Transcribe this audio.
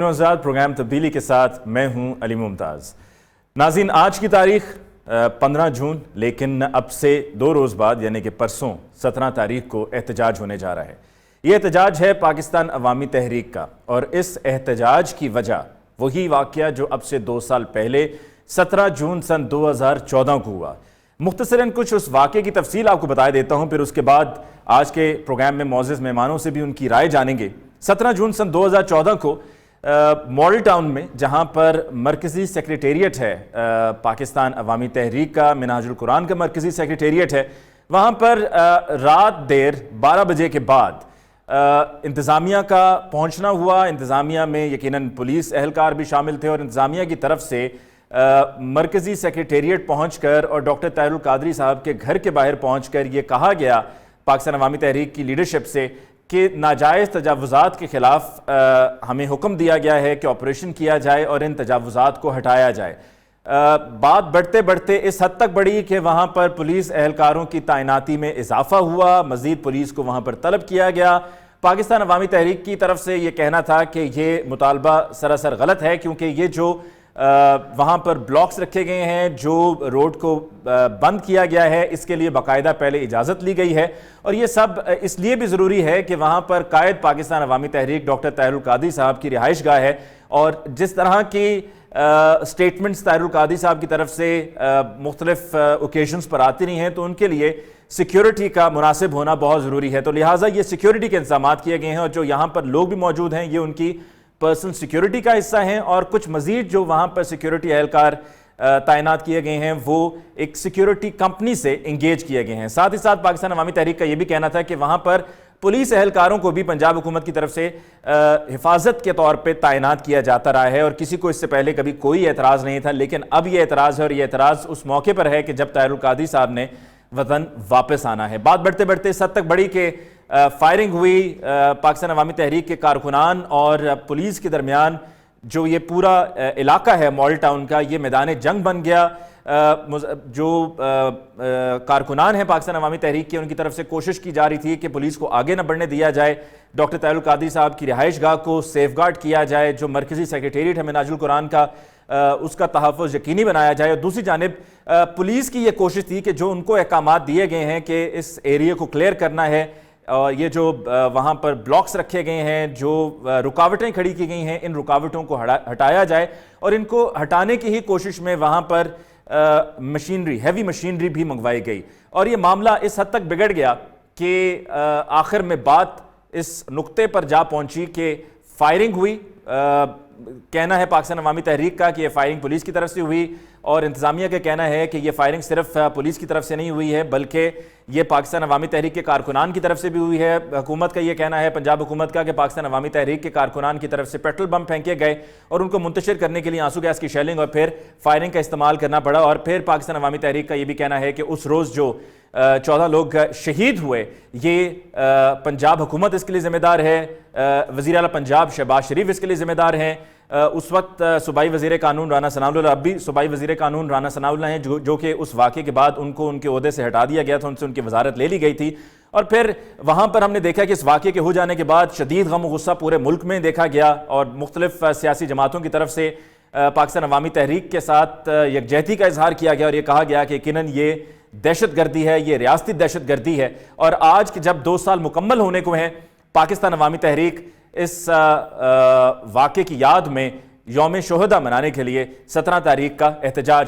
آزاد programme تبدیلی کے ساتھ میں ہوں علی ممتاز۔ ناظرین، آج کی تاریخ 15 جون، لیکن اب سے 2 روز بعد یعنی کہ پرسوں 17 تاریخ کو احتجاج ہونے جا رہا ہے۔ یہ احتجاج ہے پاکستان عوامی تحریک کا، اور اس احتجاج کی وجہ وہی واقعہ جو اب سے 2 سال پہلے 17 جون سن 2014 کو ہوا۔ مختصراً کچھ اس واقعے کی تفصیل آپ کو بتا دیتا ہوں، پھر اس کے بعد آج کے پروگرام میں معزز مہمانوں سے بھی ان کی رائے جانیں گے۔ 17 جون سن 2014 کو ماڈل ٹاؤن میں، جہاں پر مرکزی سیکریٹریٹ ہے پاکستان عوامی تحریک کا، منہاج القرآن کا مرکزی سیکریٹریٹ ہے، وہاں پر رات دیر 12 بجے کے بعد انتظامیہ کا پہنچنا ہوا۔ انتظامیہ میں یقیناً پولیس اہلکار بھی شامل تھے، اور انتظامیہ کی طرف سے مرکزی سیکریٹریٹ پہنچ کر اور ڈاکٹر طاہر القادری صاحب کے گھر کے باہر پہنچ کر یہ کہا گیا پاکستان عوامی تحریک کی لیڈرشپ سے کہ ناجائز تجاوزات کے خلاف ہمیں حکم دیا گیا ہے کہ آپریشن کیا جائے اور ان تجاوزات کو ہٹایا جائے۔ بات بڑھتے بڑھتے اس حد تک بڑھی کہ وہاں پر پولیس اہلکاروں کی تعیناتی میں اضافہ ہوا، مزید پولیس کو وہاں پر طلب کیا گیا۔ پاکستان عوامی تحریک کی طرف سے یہ کہنا تھا کہ یہ مطالبہ سراسر غلط ہے، کیونکہ یہ جو وہاں پر بلاکس رکھے گئے ہیں، جو روڈ کو بند کیا گیا ہے، اس کے لیے باقاعدہ پہلے اجازت لی گئی ہے، اور یہ سب اس لیے بھی ضروری ہے کہ وہاں پر قائد پاکستان عوامی تحریک ڈاکٹر طاہر القادری صاحب کی رہائش گاہ ہے، اور جس طرح کی سٹیٹمنٹس طاہر القادری صاحب کی طرف سے مختلف اوکیشنز پر آتی رہی ہیں، تو ان کے لیے سیکیورٹی کا مناسب ہونا بہت ضروری ہے۔ تو لہٰذا یہ سیکیورٹی کے انتظامات کیے گئے ہیں، اور جو یہاں پر لوگ بھی موجود ہیں یہ ان کی پرسنل سیکیورٹی کا حصہ ہیں، اور کچھ مزید جو وہاں پر سیکیورٹی اہلکار تعینات کیے گئے ہیں وہ ایک سیکیورٹی کمپنی سے انگیج کیے گئے ہیں۔ ساتھ ہی ساتھ پاکستان عوامی تحریک کا یہ بھی کہنا تھا کہ وہاں پر پولیس اہلکاروں کو بھی پنجاب حکومت کی طرف سے حفاظت کے طور پہ تعینات کیا جاتا رہا ہے، اور کسی کو اس سے پہلے کبھی کوئی اعتراض نہیں تھا، لیکن اب یہ اعتراض ہے، اور یہ اعتراض اس موقع پر ہے کہ جب طاہر القادری صاحب نے وطن واپس آنا ہے۔ بات بڑھتے بڑھتے اس حد تک بڑھی کہ فائرنگ ہوئی پاکستان عوامی تحریک کے کارکنان اور پولیس کے درمیان۔ جو یہ پورا علاقہ ہے ماڈل ٹاؤن کا، یہ میدان جنگ بن گیا۔ جو کارکنان ہیں پاکستان عوامی تحریک کے، ان کی طرف سے کوشش کی جا رہی تھی کہ پولیس کو آگے نہ بڑھنے دیا جائے، ڈاکٹر طاہر القادری صاحب کی رہائش گاہ کو سیف گارڈ کیا جائے، جو مرکزی سیکریٹریٹ ہے منہاج القرآن کا اس کا تحفظ یقینی بنایا جائے، اور دوسری جانب پولیس کی یہ کوشش تھی کہ جو ان کو احکامات دیے گئے ہیں کہ اس ایریے کو کلیئر کرنا ہے، اور یہ جو وہاں پر بلاکس رکھے گئے ہیں، جو رکاوٹیں کھڑی کی گئی ہیں، ان رکاوٹوں کو ہٹایا جائے، اور ان کو ہٹانے کی ہی کوشش میں وہاں پر مشینری، ہیوی مشینری بھی منگوائی گئی، اور یہ معاملہ اس حد تک بگڑ گیا کہ آخر میں بات اس نقطے پر جا پہنچی کہ فائرنگ ہوئی۔ کہنا ہے پاکستان عوامی تحریک کا کہ یہ فائرنگ پولیس کی طرف سے ہوئی، اور انتظامیہ کا کہنا ہے کہ یہ فائرنگ صرف پولیس کی طرف سے نہیں ہوئی ہے، بلکہ یہ پاکستان عوامی تحریک کے کارکنان کی طرف سے بھی ہوئی ہے۔ حکومت کا یہ کہنا ہے، پنجاب حکومت کا، کہ پاکستان عوامی تحریک کے کارکنان کی طرف سے پیٹرول بم پھینکے گئے، اور ان کو منتشر کرنے کے لیے آنسو گیس کی شیلنگ اور پھر فائرنگ کا استعمال کرنا پڑا۔ اور پھر پاکستان عوامی تحریک کا یہ بھی کہنا ہے کہ اس روز جو 14 لوگ شہید ہوئے، یہ پنجاب حکومت اس کے لیے ذمہ دار ہے، وزیر اعلیٰ پنجاب شہباز شریف اس کے لیے ذمہ دار ہیں۔ اس وقت صوبائی وزیر قانون رانا ثناء اللہ، اب بھی صوبائی وزیر قانون رانا ثناء اللہ ہیں، جو کہ اس واقعے کے بعد ان کو ان کے عہدے سے ہٹا دیا گیا تھا، ان سے ان کی وزارت لے لی گئی تھی۔ اور پھر وہاں پر ہم نے دیکھا کہ اس واقعے کے ہو جانے کے بعد شدید غم و غصہ پورے ملک میں دیکھا گیا، اور مختلف سیاسی جماعتوں کی طرف سے پاکستان عوامی تحریک کے ساتھ یکجہتی کا اظہار کیا گیا، اور یہ کہا گیا کہ یقیناً یہ دہشت گردی ہے، یہ ریاستی دہشت گردی ہے۔ اور آج جب 2 سال مکمل ہونے کو ہیں، پاکستان عوامی تحریک اس واقعے کی یاد میں یوم شہداء منانے کے لیے 17 تاریخ کا احتجاج